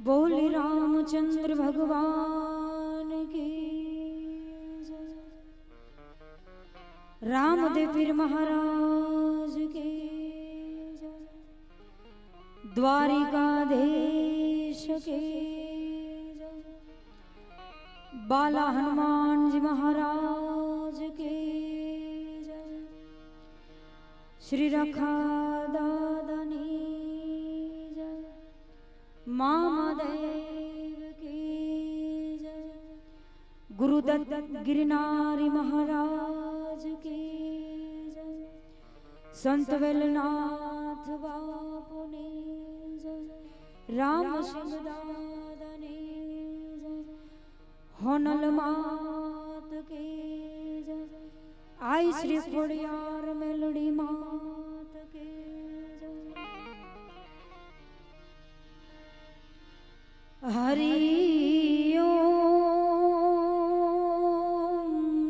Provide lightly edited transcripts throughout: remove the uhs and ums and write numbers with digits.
बोले रामचंद्र भगवान की, रामदेव पीर महाराज के, द्वारिकाधीश के, बाला हनुमान जी महाराज के, श्री रखा दादनी मामदेव की जय, गुरुदत्त गिरनारी महाराज की जय, संत वेलनाथ बापू ने जय, राम सिंह दादा ने जय, होनल मात की जय, आई श्री खोड़ियार मेलड़ी मात की जय। हरि ओम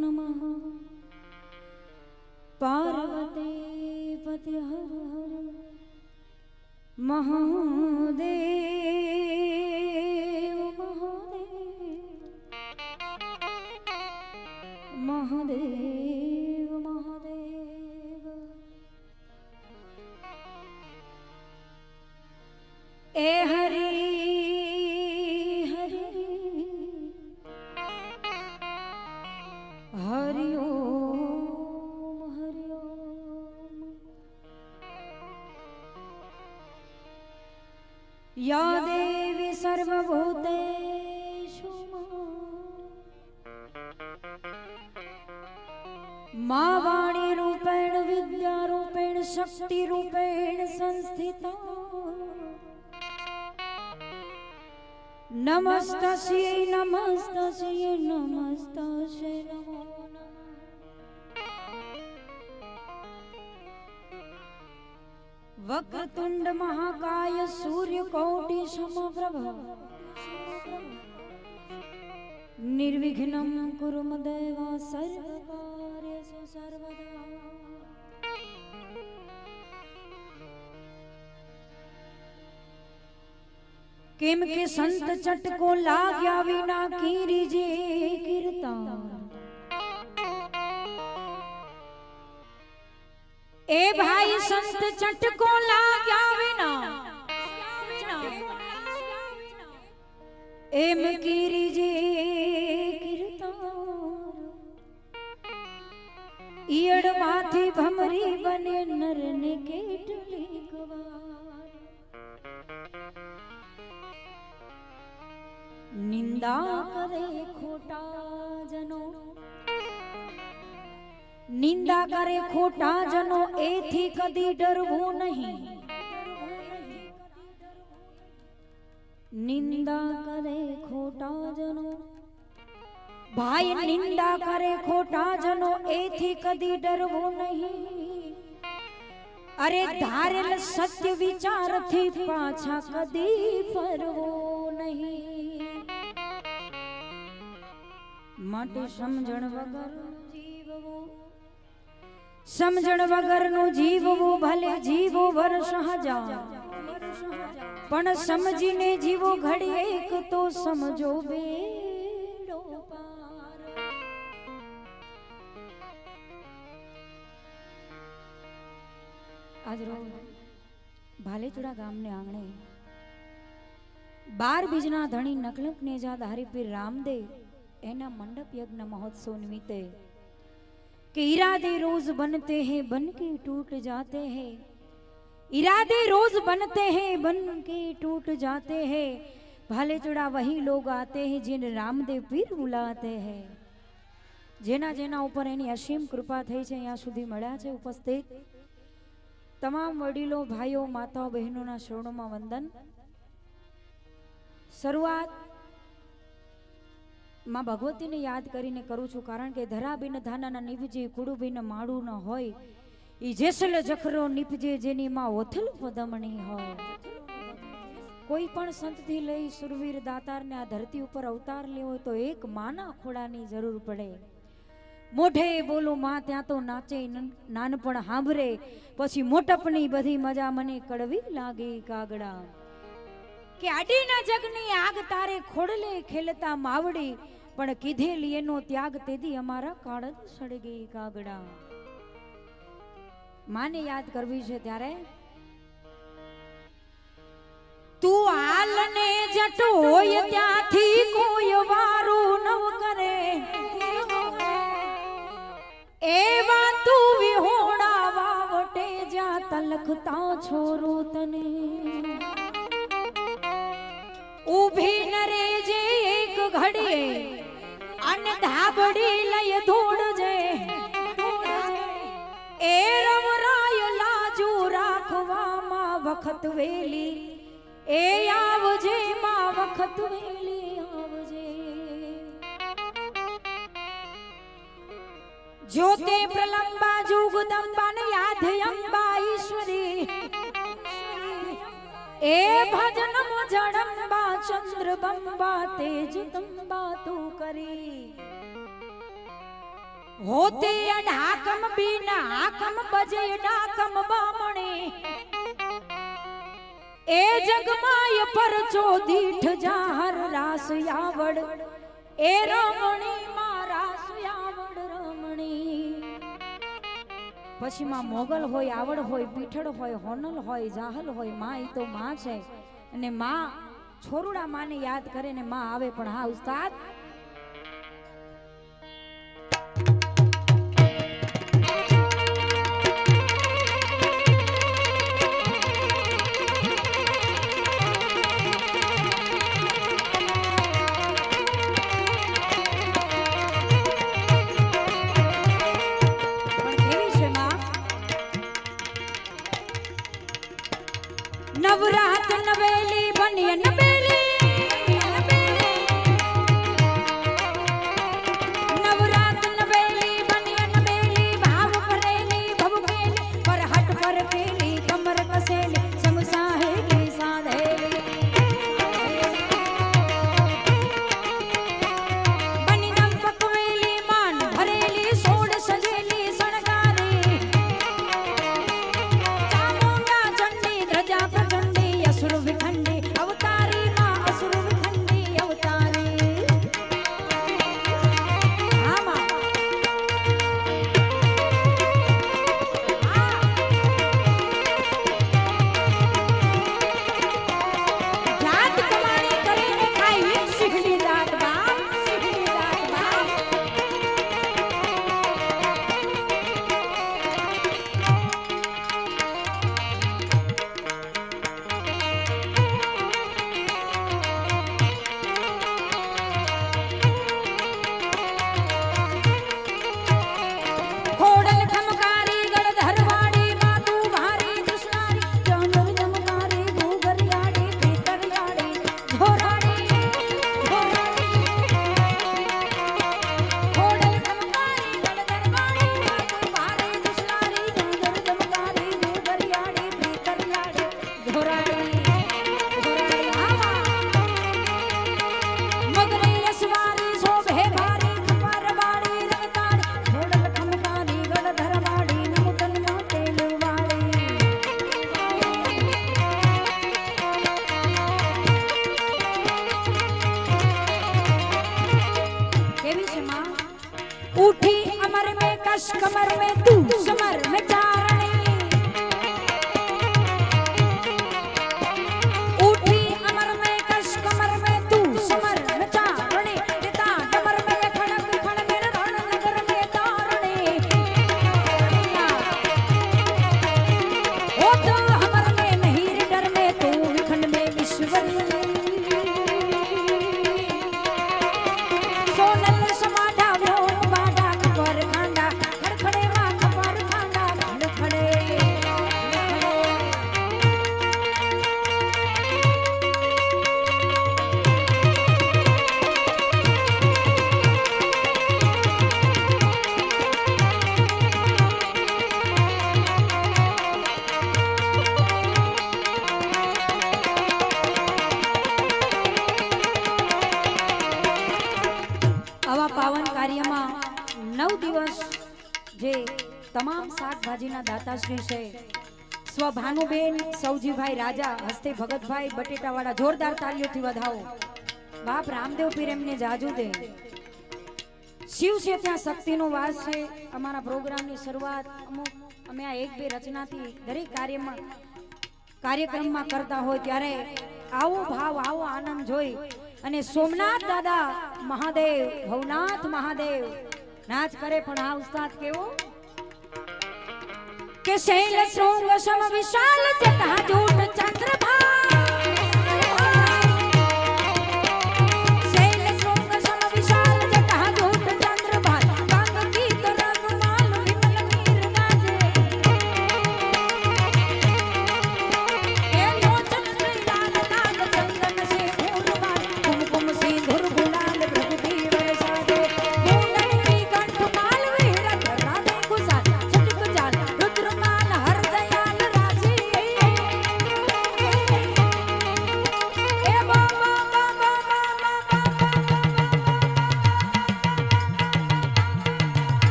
नमः पार्वती पति हर हर महादेव महादेव महादेव महादेव। ए हरि हरि ओम हरि ओम। या देवी सर्वभूतेषु मा वाणी रूपेण विद्या रूपेण शक्ति रूपेण संस्थिता। नमस्तस्यै नमस्तस्यै नमस्तस्यै नमो नमः। वक्रतुंड महाकाय सूर्यकोटि समप्रभ निर्विघ्नं कुरु देव सर्वकार्येषु सर्वदा। केम के संत चट को लाग्या विना कीरीजे कीर्तन। ए भाई संत चट को लाग्या विना एम कीरीजे कीर्तन। ईयड़ माथी भमरी बने नर ने केटली गवार। निंदा करे खोटा जनो, निंदा करे खोटा जनो एथी कदी डरवो नहीं। निंदा करे खोटा जनो भाई, निंदा करे खोटा जनो एथी कदी डरवो नहीं। अरे धारेल सत्य विचार थी पाछा कदी फरवो नहीं। माटे समझण वगर जीववो, समझण वगर नो जीववो भले जीवो वर्ष हजार। पण समझीने जीवो घड़ी एक तो समझो बेड़ो पार। आज रोज भालेचुड़ा गामने आंगणे 12 बीजना धणी नकलक नेजाद हरिपीर रामदेव एना मंडप यज्ञ महोत्सव निमित्ते कि इरादे रोज बनते हैं बन के टूट जाते हैं। इरादे रोज बनते हैं बन के टूट जाते हैं। भालेचुड़ा वही लोग आते हैं जिन्हें रामदेव पीर बुलाते हैं। जेना जेना ऊपर एनी असीम कृपा थई छे यहाँ सुधी मळ्या छे उपस्थित तमाम वडीलो भाईओ माताओ बहनों शरणों में वंदन। शुरुआत मां भगवती ने याद करीने करूं छुं, कारण के धरा बिन धाना न निपजे कुड़ू बिन माड़ू न होय। ई जेसल जखरो निपजे जेनी मां ओथल पदमणी होय। कोई पण संत थी लई सुरवीर दातार ने आ धरती ऊपर अवतार लेवो तो एक माना खोड़ानी जरूर पड़े। मोढे बोलो मां त्या तो नाचे नानपण हांभरे, पछी मोटपनी बधी मजा मने कड़वी लागे कागड़ा। કે આડીના જગની આગ તારે ખોડલે ખેલતા માવડી પણ કીધેલી એનો ત્યાગ તેદી અમારા કાળજ સળગી કાગડા. માને યાદ કરવી છે ત્યારે તું હાલને જટ હોય ત્યાંથી કોઈ વારું નવ કરે એવા તું વિહોણા વાવટે જ્યાં તલખતા છોરું તને ઊભી નરે જે એક ઘડીએ અને ધાબડી લઈ ધોડજે એ રવરાય લાજુ રાખવામાં વખત વેલી એ આવજે માં વખત વેલી આવજે. જ્યોતે પ્રલંબા જુગદંબા ને યાદ અંબા ઈશ્વરી એ ભજન જડંબા ચંદ્ર બંબા તેજ તંબા તું કરી હોતે ડાકમ બીના હાકમ બજે ડાકમ બામણે એ જગમાય પરચો દીઠ જાહર રાસ આવડ એ રમણી માં રાસ આવડ રમણી. પછી માં મોગલ હોય આવડ હોય પીઠળ હોય હોનલ હોય જાહલ હોય માં ઈ તો માં છે અને માં છોરુડા માને યાદ કરે ને માં આવે પણ હા ઉસ્તાદ નવરાત નવેલી બની નવેલી નવરાત નવેલી બની નવેલી ભાવ કરેલી ભવકેલી પર હટ પર કેલી કમર કસેલી સમસાહે કી સાધેલી બની દમ પકવેલી માન ભરેલી સોડ સજેલી શણગારી ચામુંડા ચંડી ધ્રજા असुर विखंडी अवतारी मां असुर विखंडी अवतारी. हाँ मां जात कमाणी करीने खाई सीखली जात बाप सीखली जात बाप. उठी अमर में कश कमर में तू समर में चारणी उठी अमर में कश कमर में तू समर में चारणी पिता डमर में खड़क खड़ मेरे रण नगर में तारणी ओ तो हमर में नहीं डर में तू खंड में ईश्वरी सोनल समाडा પાવન કાર્યમાં 9 દિવસ જે તમામ શાકભાજીના દાતાશ્રી છે સ્વ ભાનુબેન સૌજીભાઈ રાજા હસ્તે ભગતભાઈ બટેટાવાળા જોરદાર તાલીઓથી વધાવો. બાપ રામદેવ પીર એમને જાજુ દે. શિવ છે ત્યાં શક્તિનો વાસ છે. અમારા પ્રોગ્રામની શરૂઆત અમુક અમે આ એક બે રચનાથી દરેક કાર્યક્રમમાં કરતા હોય ત્યારે આવો ભાવ આવો આનંદ જોઈ અને સોમનાથ દાદા મહાદેવ ભવનાથ મહાદેવ નાચ કરે પણ આ ઉસ્તાદ કેવો કે શૈલ શૃંગ સમ વિશાલ જટા જૂટ ચંદ્રભા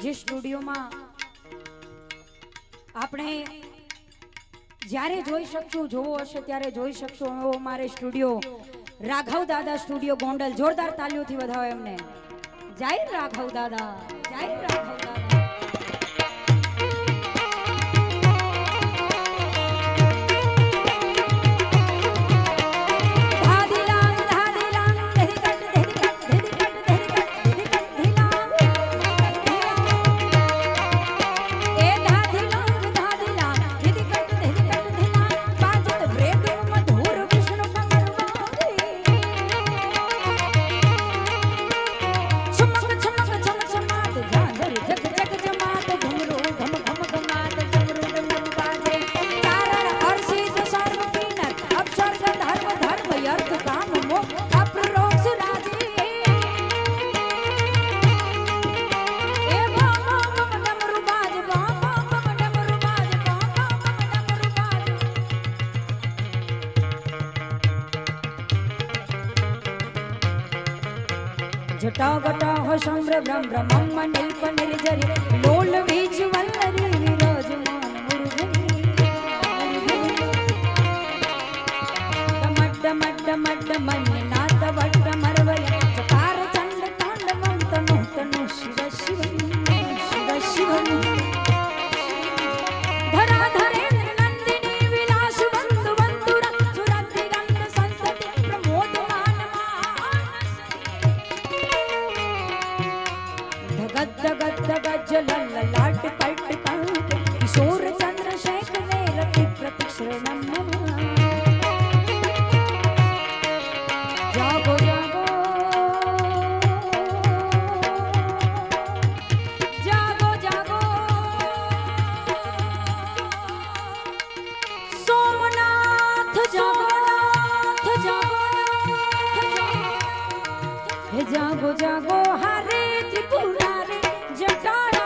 જે સ્ટુડિયોમાં આપણે જ્યારે જોઈ શકશું જોવો હશે ત્યારે જોઈ શકશો. એવો અમારે સ્ટુડિયો રાઘવ દાદા સ્ટુડિયો ગોંડલ જોરદાર તાલીઓથી વધાવો એમને. જય રાઘવ દાદા, જય રાઘવ દાદા. जटा गटा हो शम्र ब्रह्म ब्रह्म नील्प निर्जरी लोल बीज वल्लरी विराजमान मुरुगनी डमड्ड मड्ड मड्ड मन नाद वड्ड मरवय चकार चंड तांडवं तनु तनु शिव शिव शिव शिव धरा धरेन्द्र नंदिनी विलास बंधु बंधुरा सुरति गंध संतति प्रमोद गद गज लल लाट पट किशोर चंद्रशेखर ने रति प्रतिक्षरणम जागो जागो जागो जागो सोमनाथ जगन्नाथ जागो जागो हरे त्रिपुरारी जटारा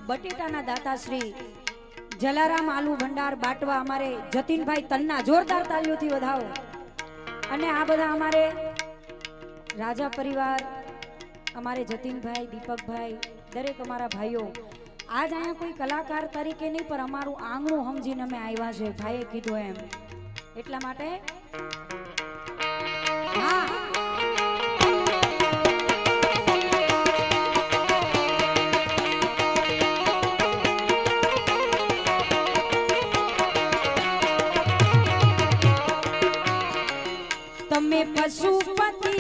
बटेटाना दाता श्री जलाराम आलू भंडार बाटवा अमारे जतीनभाई तन्ना जोरदार तालीओथी वधावो. अने आ बधा अमारे राजा परिवार अमारे जतीनभाई दीपकभाई दरेक अमारा भाईओ आज अहींया कोई कलाकार तरीके नहीं पर अमारुं आंगणुं समजीने अमे आव्या छे. भाईए कीधुं एम એટલા માટે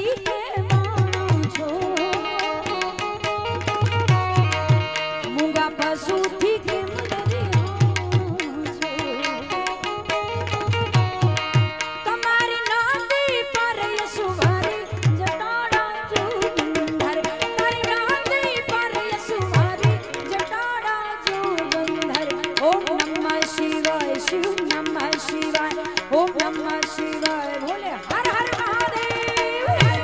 પી કે માણો છો મૂંગા પશુથી કેમ ડર્યા છો તમારી નાંદી પર યસુવારી જટાડા જોગંધર તારી નાંદી પર યસુવારી જટાડા જોગંધર ઓમ નમઃ શિવાય શિવ નમઃ શિવાય ઓમ નમઃ શિવાય બોલે હર હર મહાદેવ હર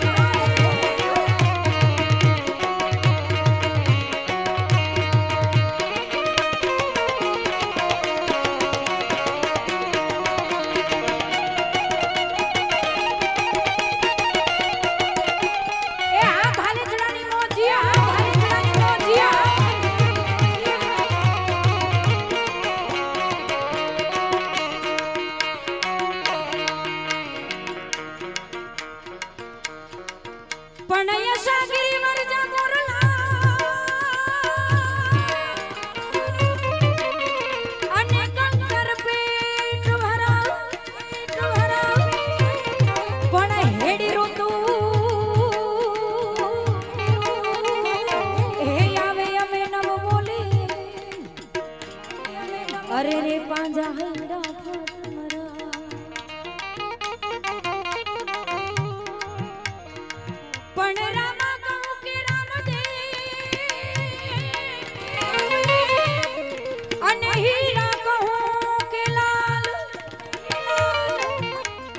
એ આ ભાલેજડાની મોજીયા આ ભાલેજડાની મોજીયા પણ યશાગીરી વરજા મોરલા અને કંકર પેટ ભરા પણ હેડી ઋતુ હે આવે અમે નવ બોલી અરે રે પાંજા હૈડા પણ રામા કહું કે રામદેવ અને હીરા કહું કે લાલ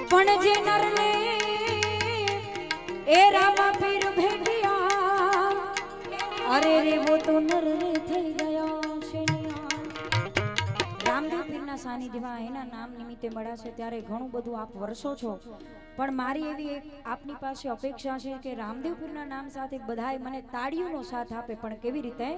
પણ જે નરને એ રામા પીર ભેટિયા અરે રે વો તો નર રે થઈ ગયા છે રામદેવ પીરના સાનિધ્યમાં એના નામ નિમિત્તે મળ્યા છે ત્યારે ઘણું બધું આપ વર્ષો છો પણ મારી એવી એક આપની પાસે અપેક્ષા છે કે રામદેવ પીરના નામ સાથે બધાય મને તાળીઓનો સાથ આપે પણ કેવી રીતે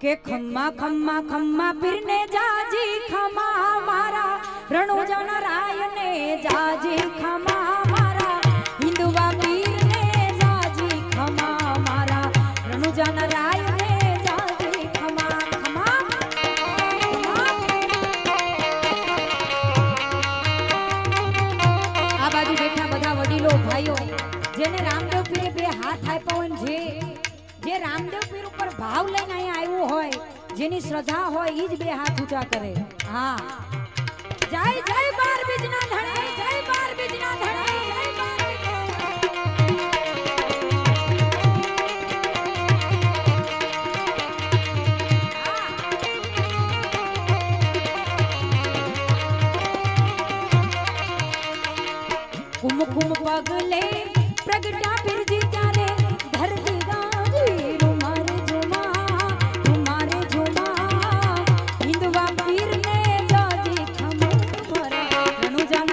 કે ખમ્મા ખમ્મા ખમ્મા પીરને જાજી ખમા મારા રણુજાના રાયને જાજી ખમા મારા હિન્દુવા પીરને જાજી ખમા મારા રણુજાના રાયને જાજી ખમા ખમા આ બાજુ બેઠા બધા વડીલો ભાઈઓ જેને રામદેવ પીરે બે હાથ આપ્યા હોય જે રામદેવ પીર ઉપર ભાવ લઈને અહીંયા આવ્યું હોય જેની શ્રદ્ધા હોય ઈ જ બે હાથ ઊંચા કરે હા જય જય બાર બીજના ધણે જય બાર બીજના ધણે જય બાર कुमकुम पगले प्रगटा फिर जी त्यारे धरती गाजी तुम्हारे झुमा हिंदवा पीर ने जाजी खम भरा रनु जान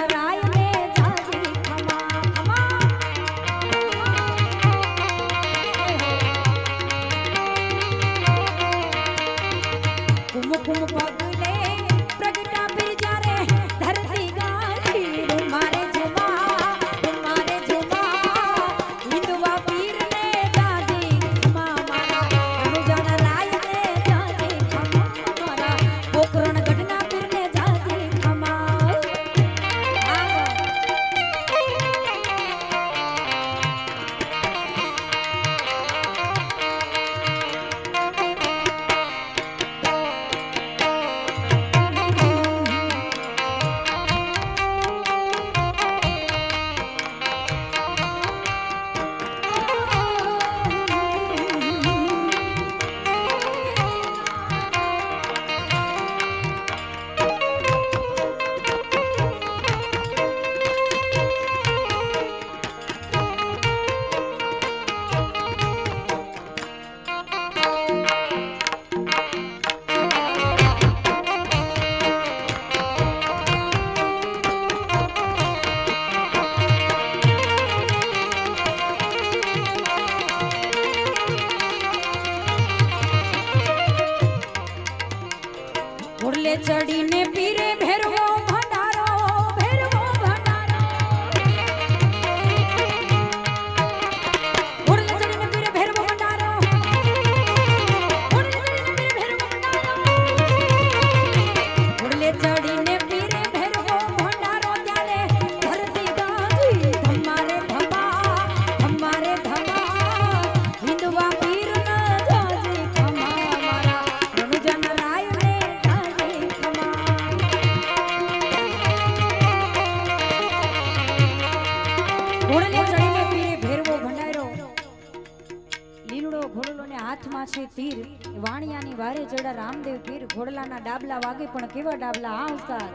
છે તીર વાણિયાની વારે ચડા રામદેવ પીર ઘોડલાના ડાબલા વાગે પણ કેવા ડાબલા આ ઉસ્તાદ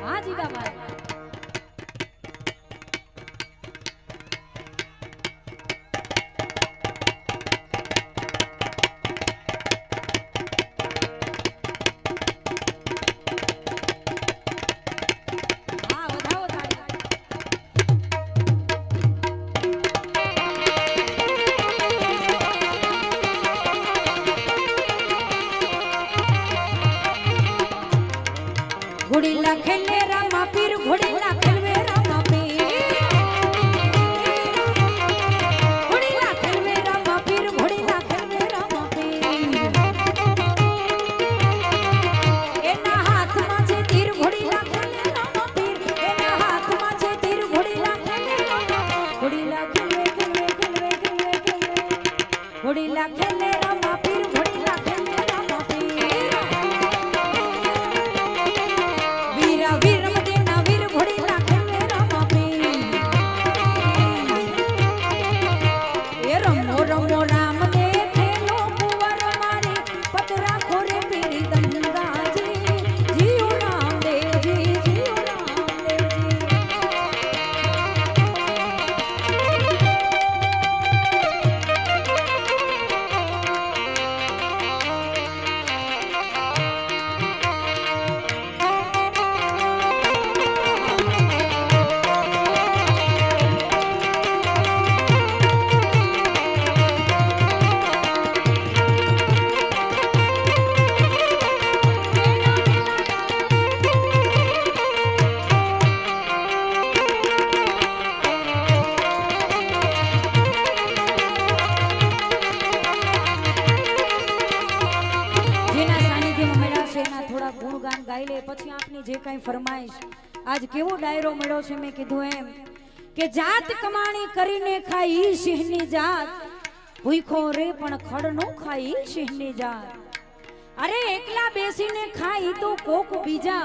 હા જીગાભાઈ घोड़ीला खेले रामा पीर घोड़ीला खेलवे रामा पीर घोड़ीला खेलवे रामा पीर घोड़ीला खेलवे रामा पीर एना हाथ में छे तीर घोड़ीला खेले रामा पीर एना हाथ में छे तीर घोड़ीला खेले रामा घोड़ीला खेलवे खेलवे खेलवे खेलवे खेलवे घोड़ीला खेले रामा पीर घोड़ीला खेले रामा पीर वीर मदीना वीर घोड़ीला खेले रामा पीर ए रमो रमो राम दे खेलो कुंवर मारी पतरा खोरे पीरी दंगाजी जियो रामदेव जी जियो रामदेव जी गुणगान गाई ले पछी आपनी जे काई फरमाइश आज केवो डायरो मेळो छे मैं कीधुं एम के जात कमाणी करीने खाई सिंहनी जात भूखो रे पण खड़ नो खाई सिंहनी जात अरे एकला बेसीने खाई तो कोक बीजा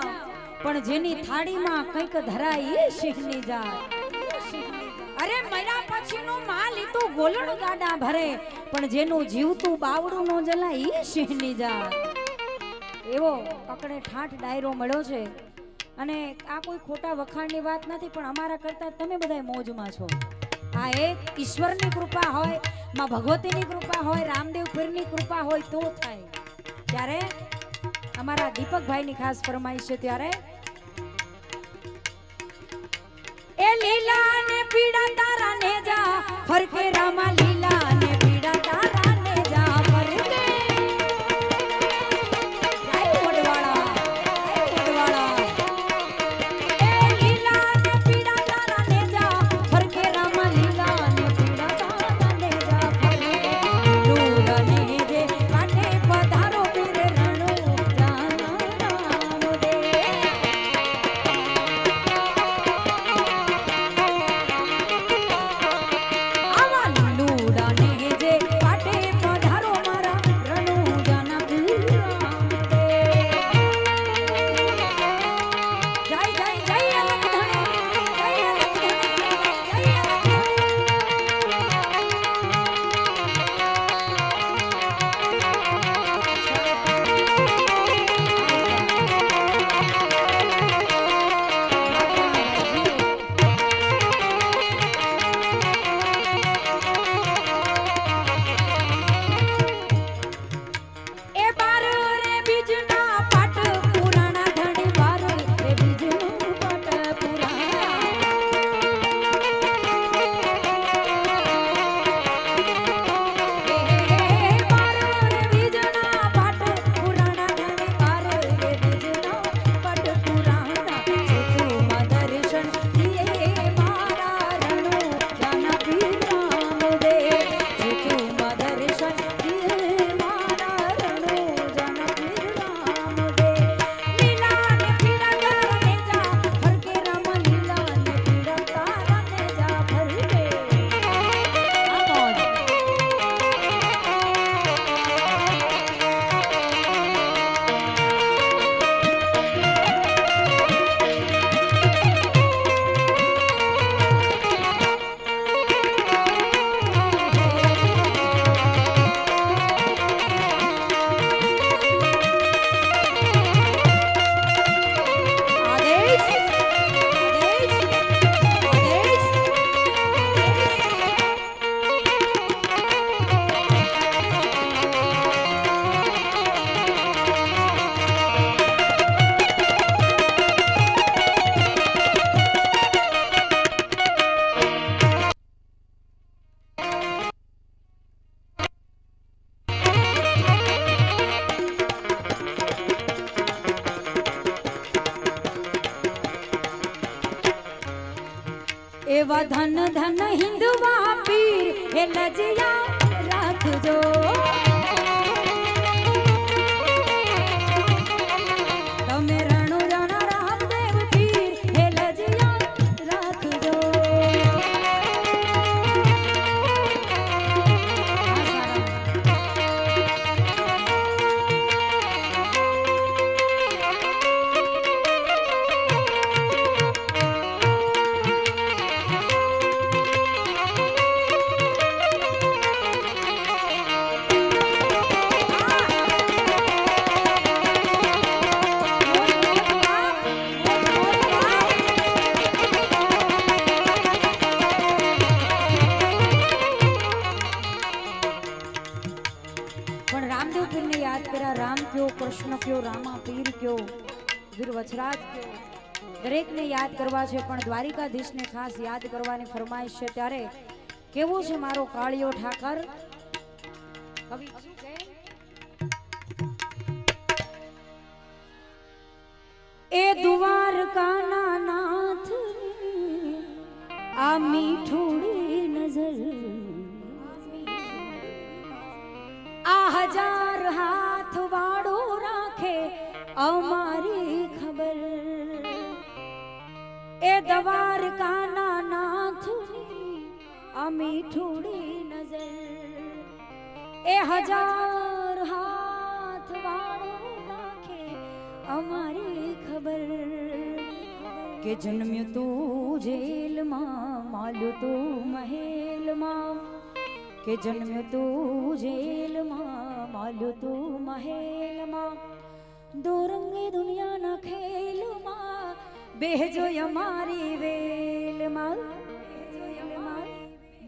पण जेनी थाड़ी में कंईक धराई सिंहनी जात अरे मर्या पछीनो माल ई तो गोलड़ गाडा भरे पण जेनु जीवतुं बावड़ुं नो जलाय सिंहनी जात एवो पकड़े ठाठ डायरो मळ्यो छे अने आ कोई खोटा वखाणनी वात नथी पण अमारा करता तमे बधाय मोजमां छो आ एक ईश्वरनी कृपा होय मां भगवतीनी कृपा होय रामदेव पीरनी कृपा होय तो थाय त्यारे अमारा दीपक भाईनी खास फरमाइश छे त्यारे ए लीला ने पीड़ा तारा ने जा फरके रामा लीला ने पीड़ा तारा ने जा फरके ધન ધન હિન્દવા પીર હે લજિયા રાખજો તમે રણુજાના રામદેવ પીર હે લજિયા રાખજો कृष्ण क्यों रामा पीर क्यों वीर वछराज क्यों दरेक ने याद करवा छे पण द्वारिकाधीश ने खास याद करवानी फरमाइश छे त्यारे केवो छे मारो काळियो ठाकर कवि શું કહે ए द्वारकाना नाथ आ मीठोड़ी नजर आ हजार हाथ वाड़ो राखे अमारी खबर ए द्वारकाना नाथ आ मीठोड़ी नजर ए हजार हाथ वाड़ो राखे अमारी खबर के जन्म्यो तू जेल मां माल्यो तू महल मां के जन्म्यो तू जेल मां माल्यो तू महल मां दो रंगे दुनिया ना खेल मां बेहजो हमारी वेल मां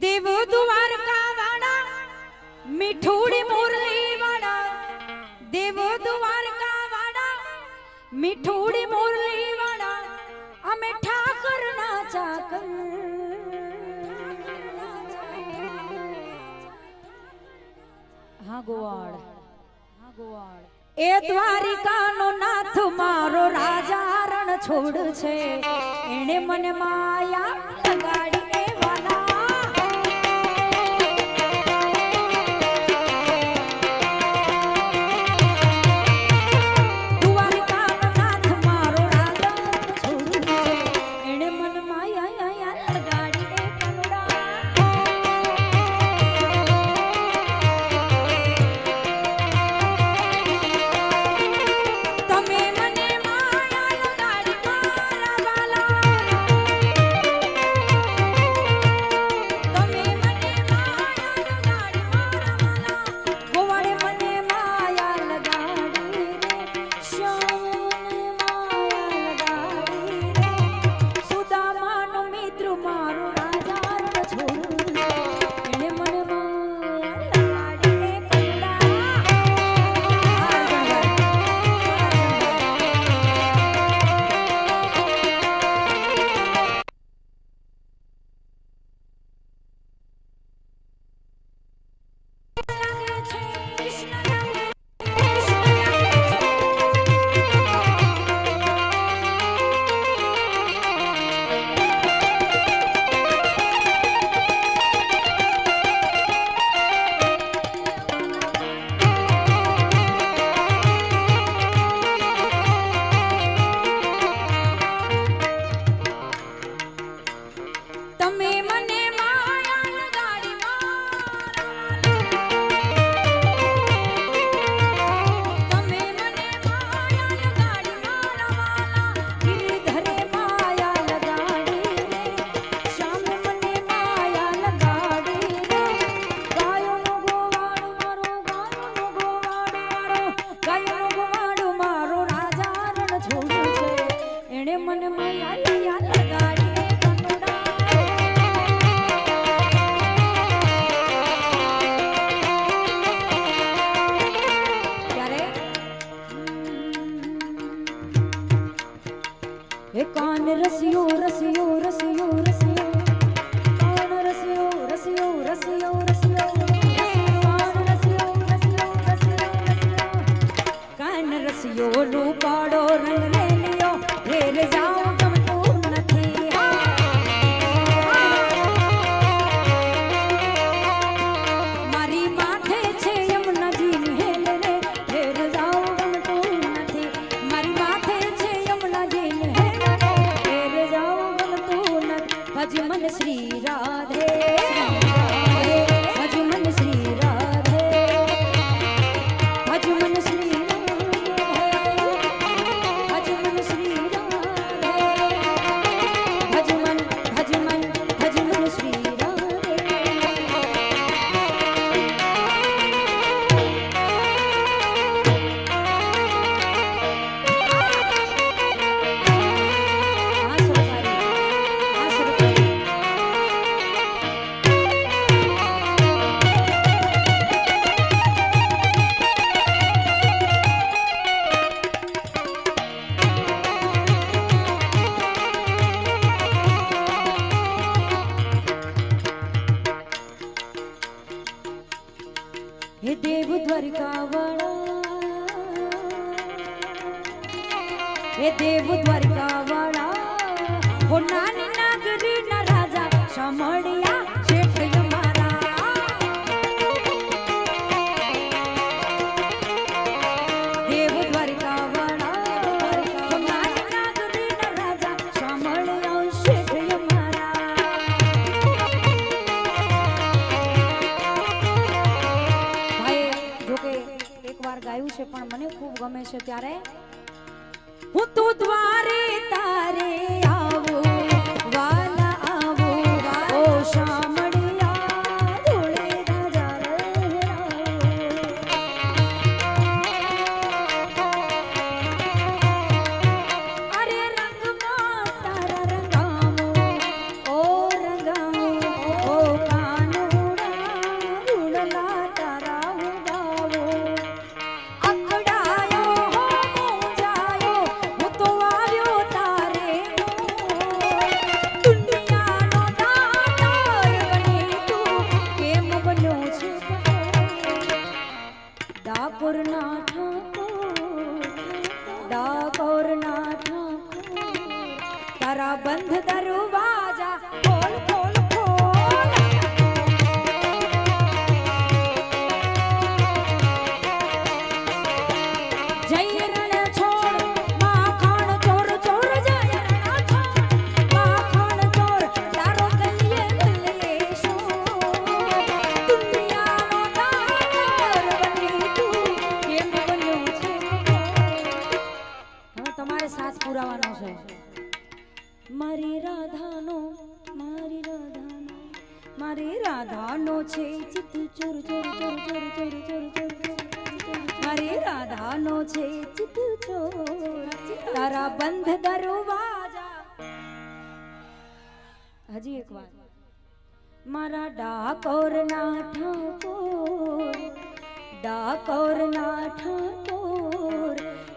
देव द्वारका वाड़ा मिठोड़ी मुरली वाड़ा देव द्वारका वाड़ा मिठोड़ी मुरली वाड़ा हमें ठाकर ना चाकर हाँ गोवाड़ ए द्वारिका नो नाथ मारो राजा रण छोड़ छे एने मन माया लगाड़ी ए वाला द्वारिका नो नाथ मारो राजा रण छोड़ छे एने मन माया लगाड़ी ए कनुड़ा कान रसियो रसियो रसियो रसियो कान रसियो रसियो रसियो रसियो कान रसियो रसियो रसियो कान रसियो रूपाड़ो रंग ले लियो फेर जाओ तुम तो नथी हे देव द्वारिका वाला, हे देव द्वारिका वाला, हो नानी नागरी ना राजा शामળિયા શેઠ અમારા। देव द्वारिका वाला, हो नानी नागरी ना राजा शामળિયા શેઠ અમારા। ભાઈ જોકે એકવાર ગાયું છે પણ મને ખૂબ ગમે છે ત્યારે હું તો દ્વારે તારે આવો વાલા આવો ઓ શામળિયા ધોળે રાજા અરે રંગમાં તારા રંગામો ઓ રંગામો ઓ કાનુડા ઉડલા તારા ઉડાવો અકડાયો तारा बंध दरवाजा खोल खोल खोल जय रण छोड़ माखण चोर चोर जय रण छोड़ माखण चोर तारो गलिए गलिए शो दुनिया नो दातार बनी तू केम बन्यो छे। હવે તમારે સાથ પુરાવાનો છે। મારી રાધાનો છે ચિત્ત ચોર ચોર ચોર ચોર ચોર ચોર ચોર મારી રાધાનો છે ચિત્ત ચોર તારા બંધ દરવાજા। હજી એક વાર મારા ડાકોરના ઠાકોર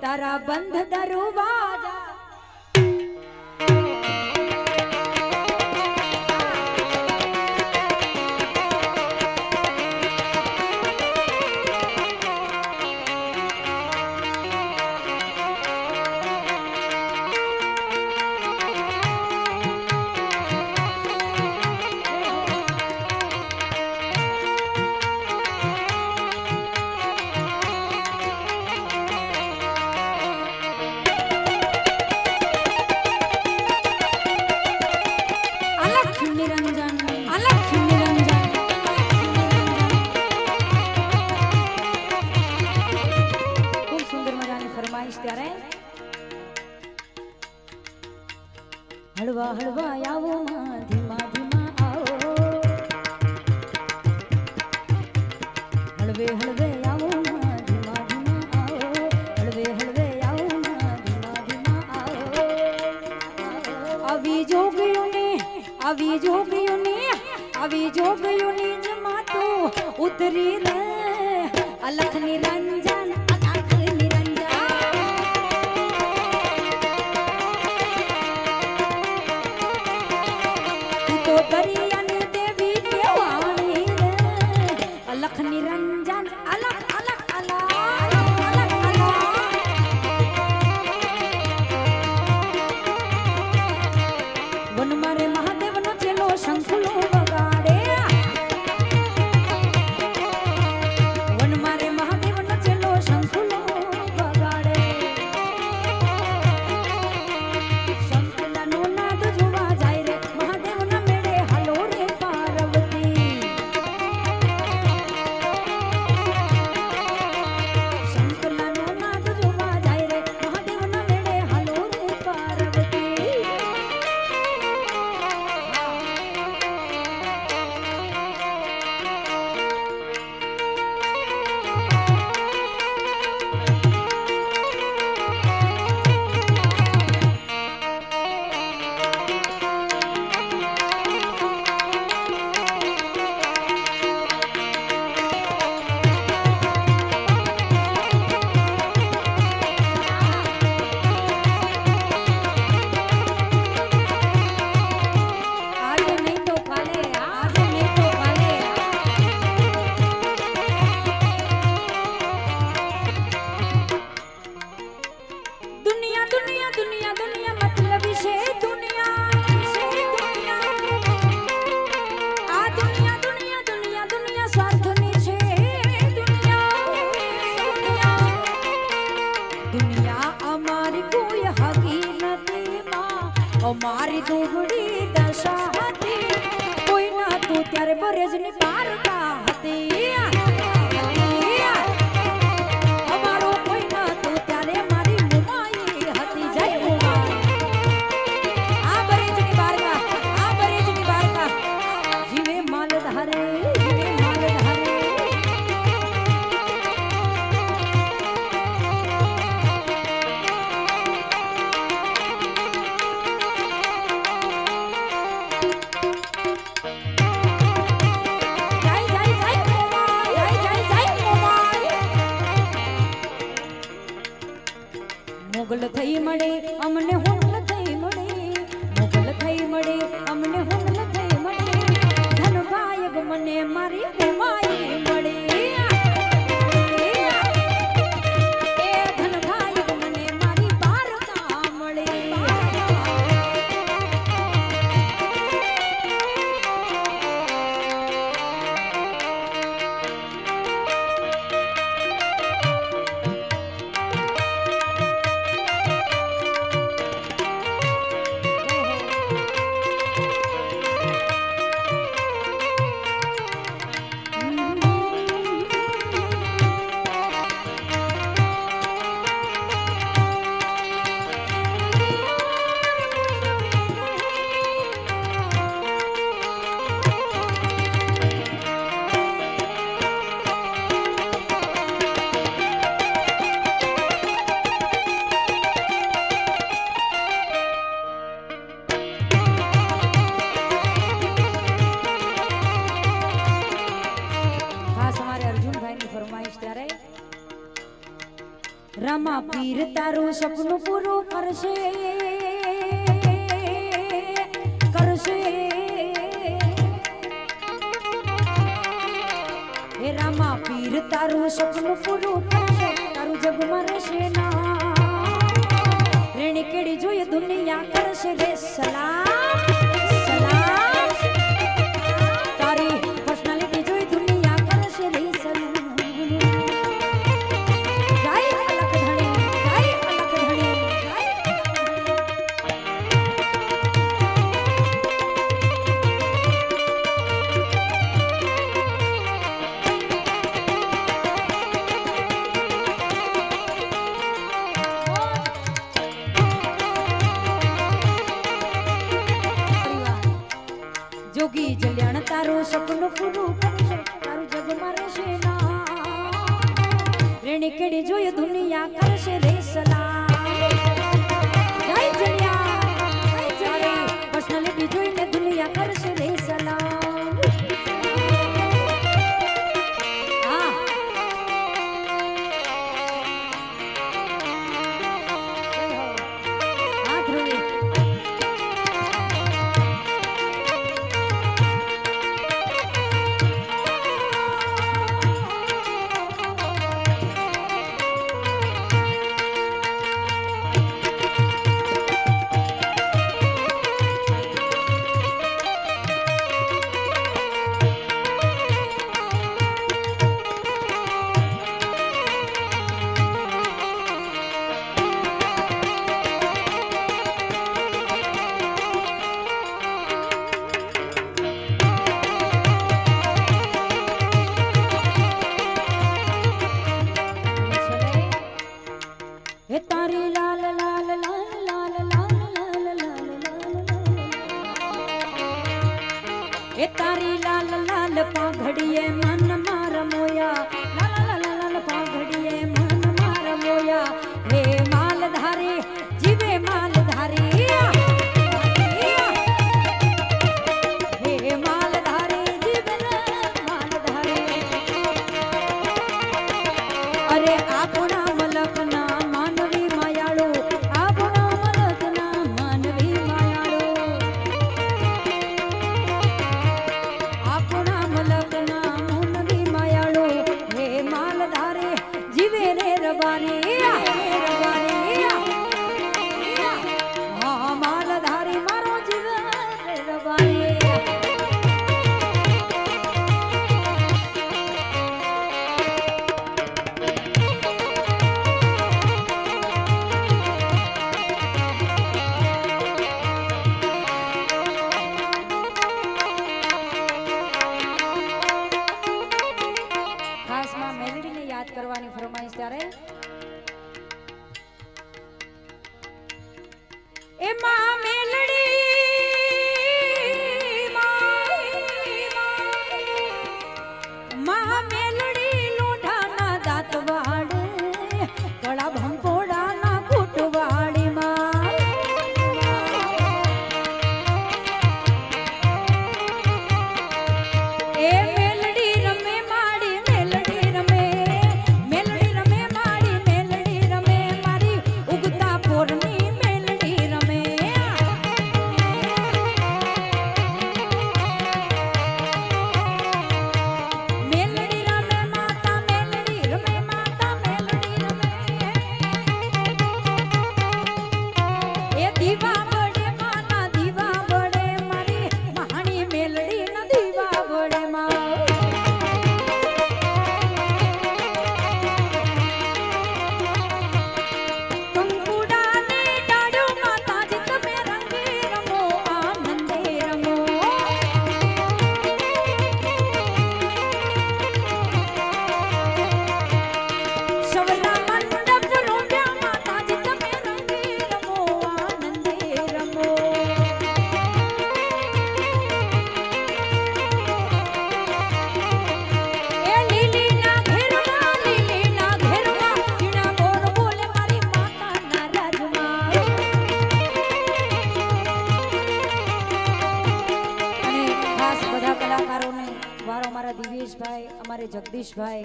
તારા બંધ દરવાજા। हलवा हलवा आओ मां धीमा धीमा आओ हलवे हलवे आओ मां धीमा धीमा आओ हलवे हलवे आओ मां धीमा धीमा आओ આવી જોગીઓને જમાતો ઉતરી રે અલખ નિરંજન અલખ નિરંજન तो दरियानी देवी केवाणी रे अलख निरंजन अलख अलख अलख अलख अलख वन मारे महादेव नो चेलो शंखलो वगाड़े वन मारे महादेव नो चेलो शंख સ્વાર્થની છે દુનિયા અમારી કોઈ હકી નથી માં અમારી દુબળી દશા હતી કોઈ ના તું ત્યારે બરેજની પારકા હતી અમારો કોઈ ના તું ત્યારે મારી મુમાઈ હતી જય મુમાઈ આ બરેજની બારકા જીવે માલધારે મોગલ થઈ મળે અમને હુંલ થઈ મળે મોગલ થઈ મળે અમને હુંલ થઈ મળે ધનભાયગ મને મારી ઉમાઈ મળે એ ધનભાયગ મને મારી બારકા મળે રામા પીર તારું સપનું પૂરું કરશે હે રામા પીર તારું સપનું પૂરું કરશે તારું જગમાં રહેશે ના રેણી કેડી જોઈએ દુનિયા કરશે રે સલામ સલામ તારી પર્સનાલિટી જોઈ દુનિયા કરશે રે સલામ જોગી જલ્યાણ તારું સપનું પૂરું કરશે તારું જગમાં રહેશે ના રેણી કેડી જોઈએ દુનિયા કરશે રે સલામ જય જલ્યા જય પર્સનાલિટી જોઈને દુનિયા કરશે રે સલામ હા હા ધ્રુવી કરવાની ફરમાઈશ ત્યારે એમાં મેલડી માં મેલડી લોઢાના દાંત વાડે ગળા ભંકોડાના કુટવાડી માં એ મેલડી રમે માડી મેલડી રમે મેલડી રમે માડી મેલડી રમે મારી ઉગતા પોરની મેલડી રમે મેલડી રમે માતા મેલડી રમે માતા મેલડી રમે એ દીવા બળે માના દીવા બળે મારી મહાણી મેલડી ના દીવા બળે માં કંકુડાને ડાળો માતાજી તમે રંગે રમો આનંદે રમો સવલા મંડપ રોડ્યા માતાજી તમે રંગે રમો આનંદે રમો એ લીલીના ઘેરમાં ઝીણા બોલ બોલે મારી માતાના રાજમાં અને ખાસ બધા કલાકારોને વારો મારા દિવેશભાઈ અમારે જગદીશભાઈ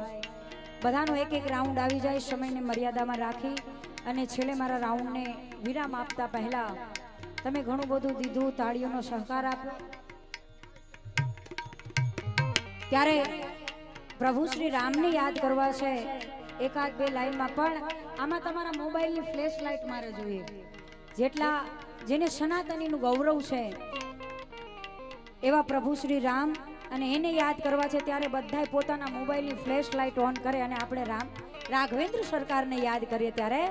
બધાનો એક એક રાઉન્ડ આવી જાય સમયને મર્યાદામાં રાખી અને છેલ્લે મારા રાઉન્ડને વિરામ આપતા પહેલા તમે ઘણું બધું દીધું તાળીઓનો સહકાર આપ્યો ત્યારે પ્રભુ શ્રી રામને યાદ કરવા છે એકાદ બે લાઈનમાં પણ આમાં તમારા મોબાઈલની ફ્લેશ લાઇટ મારે જોઈએ જેટલા જેને સનાતનીનું ગૌરવ છે એવા પ્રભુ શ્રી રામ અને એને યાદ કરવા છે ત્યારે બધાય પોતાના મોબાઈલની ફ્લેશ લાઇટ ઓન કરે અને આપણે રાઘવેન્દ્ર સરકારને યાદ કરીએ ત્યારે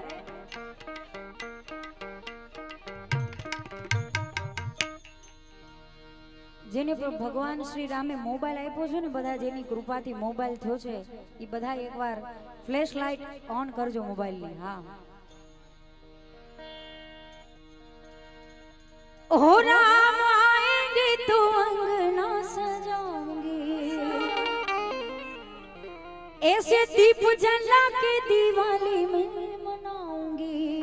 જેને પણ ભગવાન શ્રી રામે મોબાઈલ આપ્યો છે ને બધા જેની કૃપાથી મોબાઈલ થયો છે એ બધા એકવાર ફ્લેશ લાઇટ ઓન કરજો મોબાઈલની હા ओ राम आएंगे तो अंगना सजाऊंगी ऐसे दीप जला के दिवाली में मनाऊंगी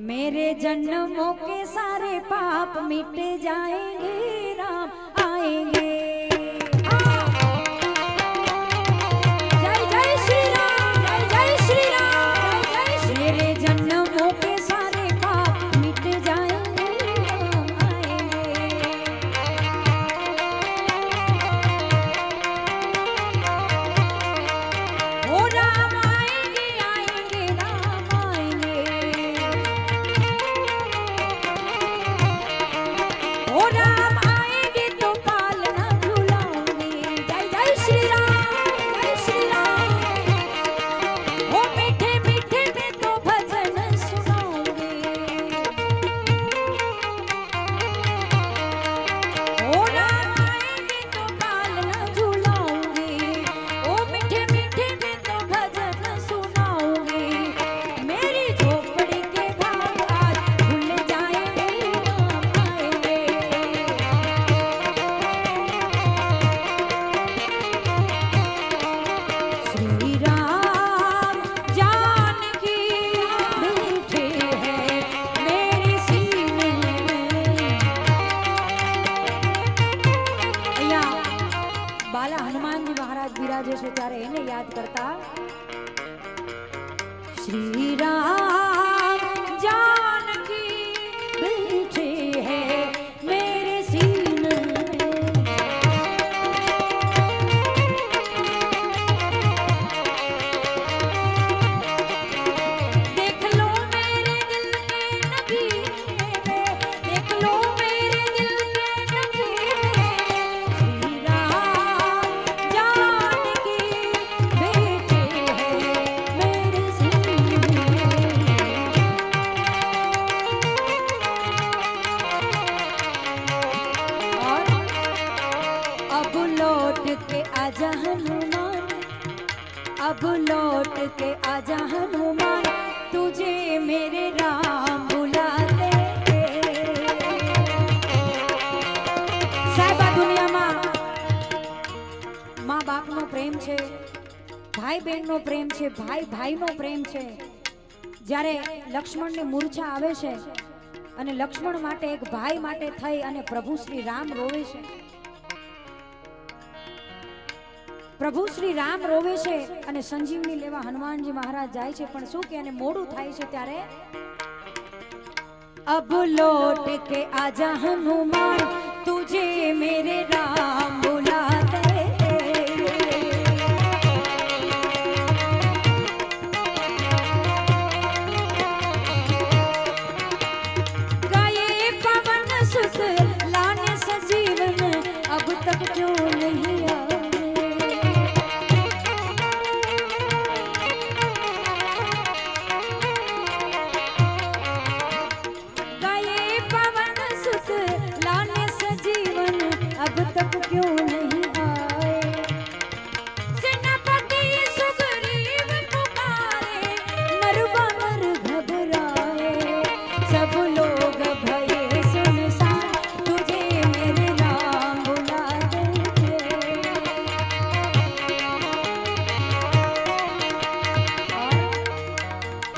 मेरे जन्मों के सारे पाप मिट जाएंगे राम आएंगे जय जय श्री राम जय जय श्री राम जय जय मेरे जन्मों के सारे पाप मिट जाएंगे બિરાજે છે ત્યારે એને યાદ કરતા શ્રી રામ जानकी बैठे हैं मेरे सीने देख लो मेरे दिल के नबी देख लो मेरे दिल के नबी श्री राम जानकी बैठे हैं मेरे सीने अब लौट के आजा हनुमान, तुझे मेरे राम बुलाते। साहिबा दुनियाમાં માં બાપનો પ્રેમ છે, ભાઈ બહેનનો પ્રેમ છે, ભાઈ ભાઈનો પ્રેમ છે। જ્યારે લક્ષ્મણને મૂર્છા આવે છે અને લક્ષ્મણ માટે એક ભાઈ માટે થઈ અને પ્રભુ શ્રી રામ રોવે છે। પ્રભુ શ્રી રામ રોવે છે અને સંજીવની લેવા હનુમાનજી મહારાજ જાય છે, પણ શું કે એને મોડું થાય છે ત્યારે अब लौट के आजा हनुमान, तुझे मेरे राम बुलाते। गाये पवन सुत लाने सजीवन, अब तक क्यों नहीं आए। अब तक क्यों नहीं आए। सेनापति सुग्रीव पुकारे, नरवानर घबराए। सब लोग भये सुनसान, तुझे मेरे राम बुलाते।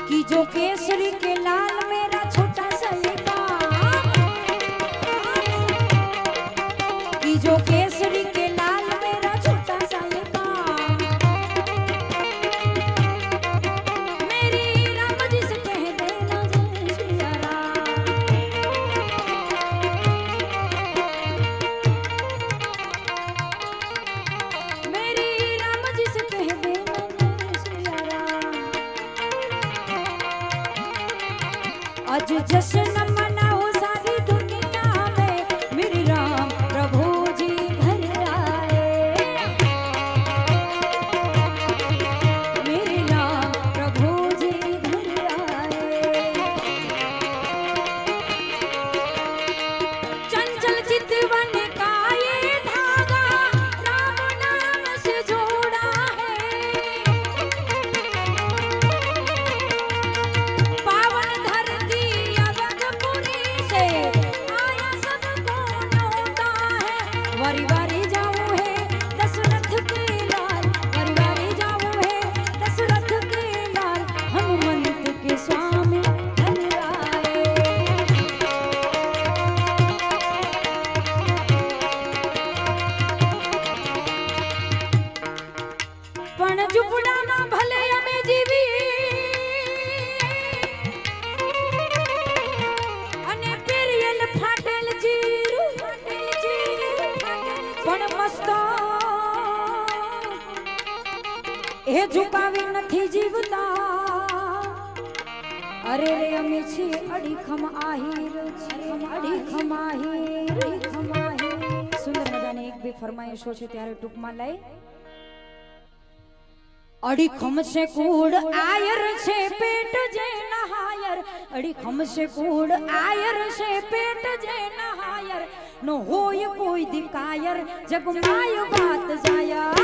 कि जो केसरी के लाल मेरा छोटा सा जो केसरी के लाल मेरा छोटा सा ये काम, मेरी राम जी से कह देना जय सिया राम। मेरी राम जी से कह देना जय सिया राम। आज जश्न मनाओ सारी दुनिया में, मेरी राम प्रभु એ ઝુકાવી નથી જીવતા। અરે રે અમે છીએ અડીખમ આહીર, અડીખમ આહીર, અડીખમ આહીર। સુંદર મજાની એક બે ફરમાઈશો છે ત્યારે ટૂંકમાં લઈ। અડીખમ છે કૂડ આયર છે પેટ જે નહાયર, અડીખમ છે કૂડ આયર છે પેટ જે નહાયર। નો હોય કોઈ દિકાયર, જગમાય વાત જાયર।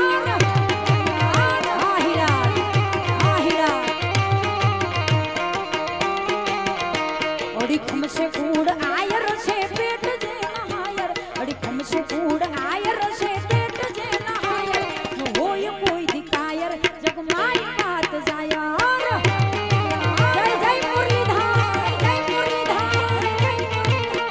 अड़ीखम से कूड़ आयर से पेट जे नहायर, अड़ीखम से कूड़ आयर से पेट जे नहायर। न होय कोई दिकायर, जगमाई बात जायर। जय जय मुरलीधर, जय मुरलीधर, जय मुरलीधर।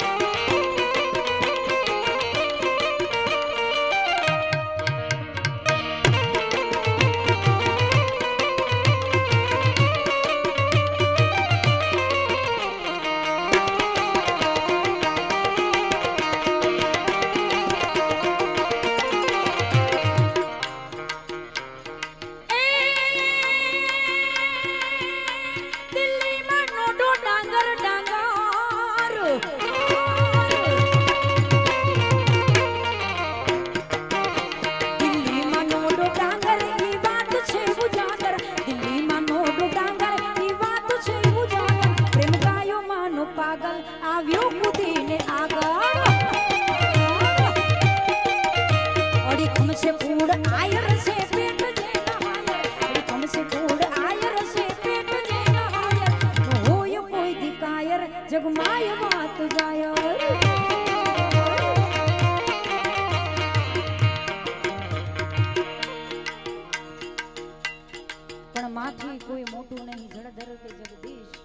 કોઈ મોટું નહીં જળધર કે જગદીશ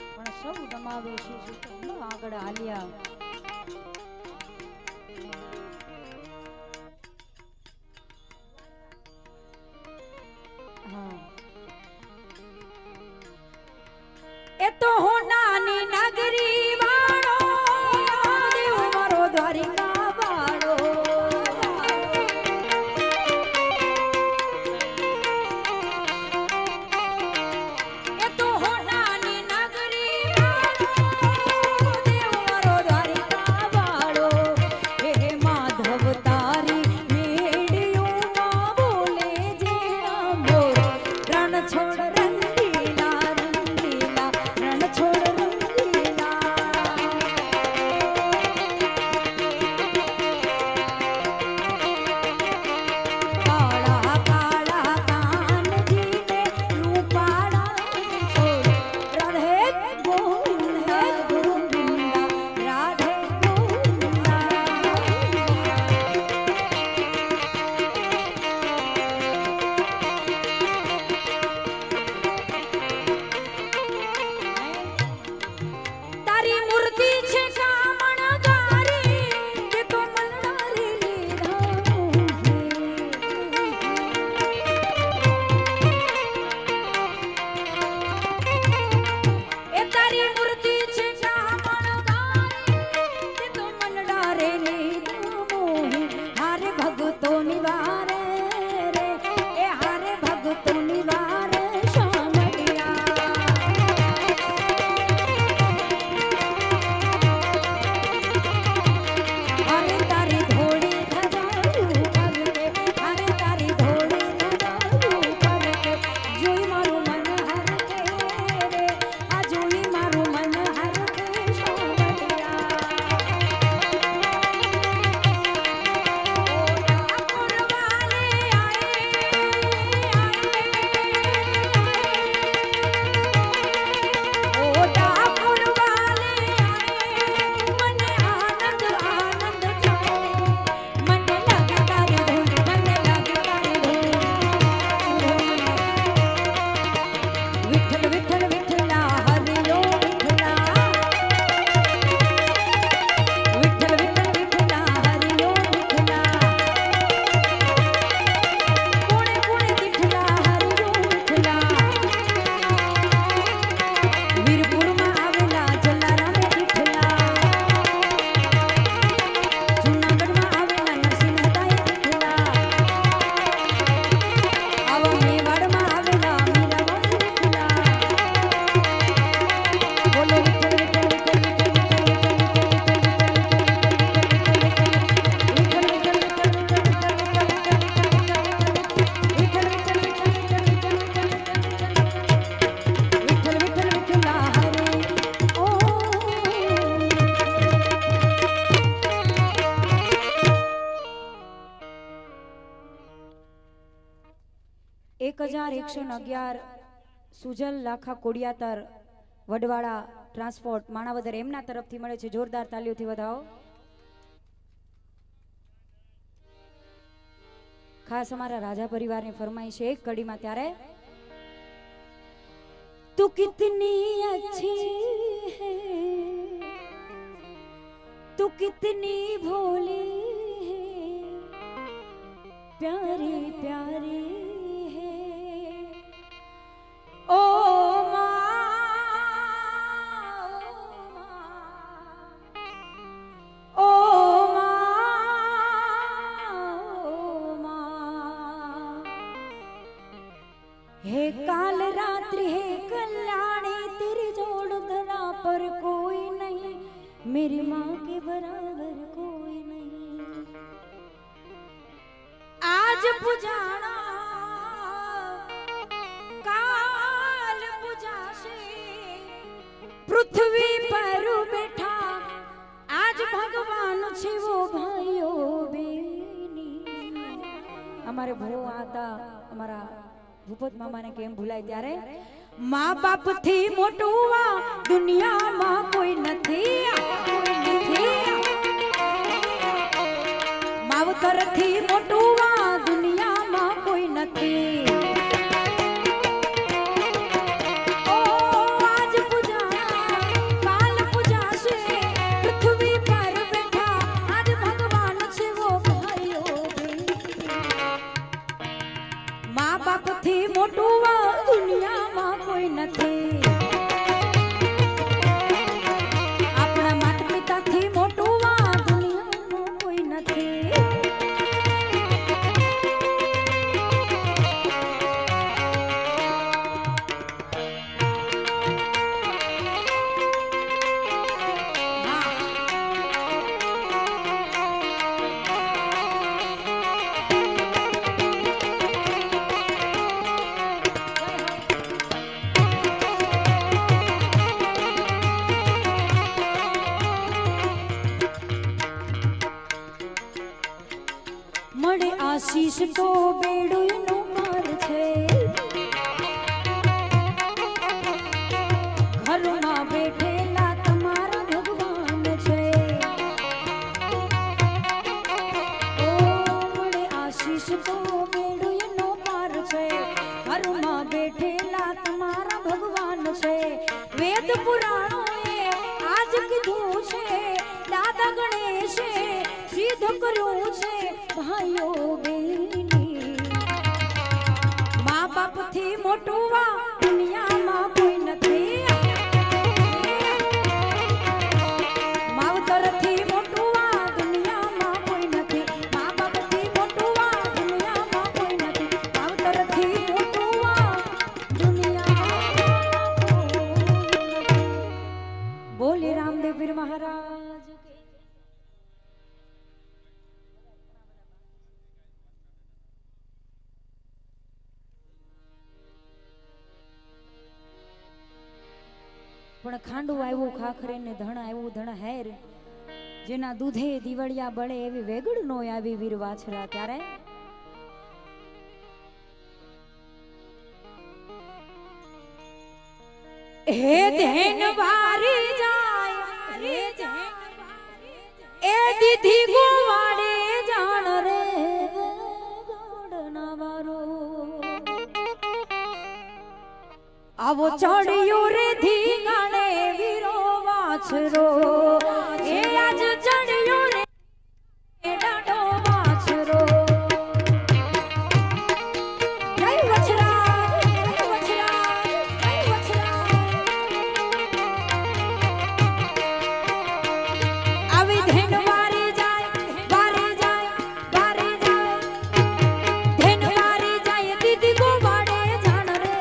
પણ સૌ નમાવે શીશ આગળ હાલ્યા એ તો હોનાની નગરી વાળો દેવ મારો દ્વારિકા વાળો એ તો હોનાની નગરી વાળો દેવ મારો દ્વારિકા વાળો હે માધવ તારી મેડિયોમાં બોલે જે મોર રણ છોડ एक 1111 સુજલ લાખા કોડિયાતર વડવાળા ટ્રાન્સપોર્ટ માણાવદર એમના તરફથી મળે છે જોરદાર તાલીઓથી વધાવો ખાસ અમારા રાજા પરિવારની ફરમાઈશ એક કડીમાં ત્યારે તું કિતની अच्छी है તું કિતની ભોલી है प्यारी प्यारी ओ हे काल रात्रि है कल्याणी तेरी जोड़ धरा पर कोई नहीं मेरी माँ के बराबर कोई नहीं आज पुजाना पृथ्वी पर बैठा आज भगवान छे वो भाइयों बेनी हमारे भो आता हमारा भूपत मामा ने केम भूलाय त्यारे माँ बाप थी मोटुआ दुनिया मां कोई नथी मावतर थी मोटुआ दुनिया मां कोई नथी મા બાપ થી મોટું દુનિયામાં કોઈ નથી. આપણા માતા પિતા થી મોટું દુનિયામાં કોઈ નથી. મળે આશીષ તો બેડુંનો માર છે. ઘરમાં બેઠેલા તમારા ભગવાન છે. ઓ મળે આશીષ તો બેડુંનો માર છે. ઘરમાં બેઠેલા તમારા ભગવાન છે. વેદ પુરાણોએ આજ કીધું છે. દાદા ગણેશે સિદ્ધ કર્યું છે. ભાઈઓ બેની મા બાપ થી મોટું દુનિયામાં કોઈ નથી. માવતર થી મોટું દુનિયામાં કોઈ નથી. મા બાપ થી મોટું દુનિયામાં કોઈ નથી. માવતર થી મોટું દુનિયામાં. બોલે રામદેવ પીર મહારાજ. પણ ખાંડું આવ્યું ખાખરે ને ધણ આવ્યું ધણ હેર. જેના દૂધે દિવાળિયા બળે એવી વેગડ નો આવી વીર વાછરા. ત્યારે હે ધેન વારી જાય એ દીધી ગોવાડે જાણ રે ગોડના વારો. આવો ચડ્યો રે ધીંગાણે વીરો વાછરો. એ આજ ચડ્યો રે ડાડો વાછરો. જય વછરા જય વછરા જય વછરા. આવી ધેન વારી જાય વારી જાય વારી જાય. ધેન વારી જાય દીદી ગોવાડે જાણ રે.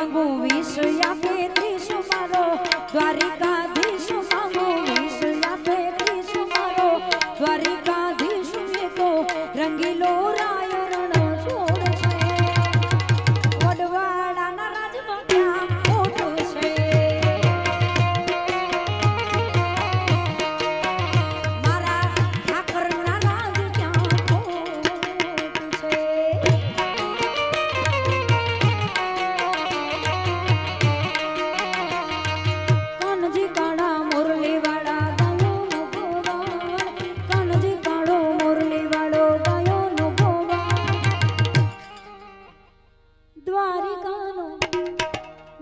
માંગુ વિષ આપે ત્રીસ મારો દ્વારિકાધીશ માંગુ વિષ આપે ત્રીસ મારો દ્વારિકાધીશ એ તો રંગીલો રાય રણ છોડ છે વડવાડાના રાજમાં ક્યાં ખોટ છે મારા ઠાકરના રાજ ક્યાં ખોટ છે કાનજી કાળા મુરલી વાળા ગાયો નો ગોવાળ કાનજી કાળો મુરલી વાળો ગાયો નો ગોવાળ દ્વારિકાનો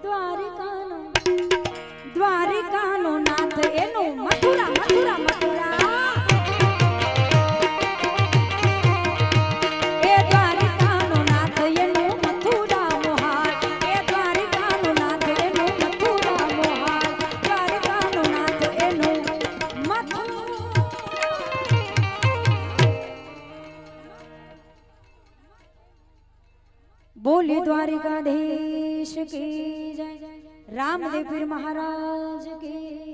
દ્વારિકાનો દ્વારિકાનો નાથ એનો મથુરા મથુરા મથુરા એ દ્વારિકાનો નાથ એનો મથુરા મોહાર એ દ્વારિકાનો નાથ એનો મથુરા મોહાર દ્વારિકાનો નાથ એનો बोले द्वारिकाधीश की जय रामदेव पीर महाराज की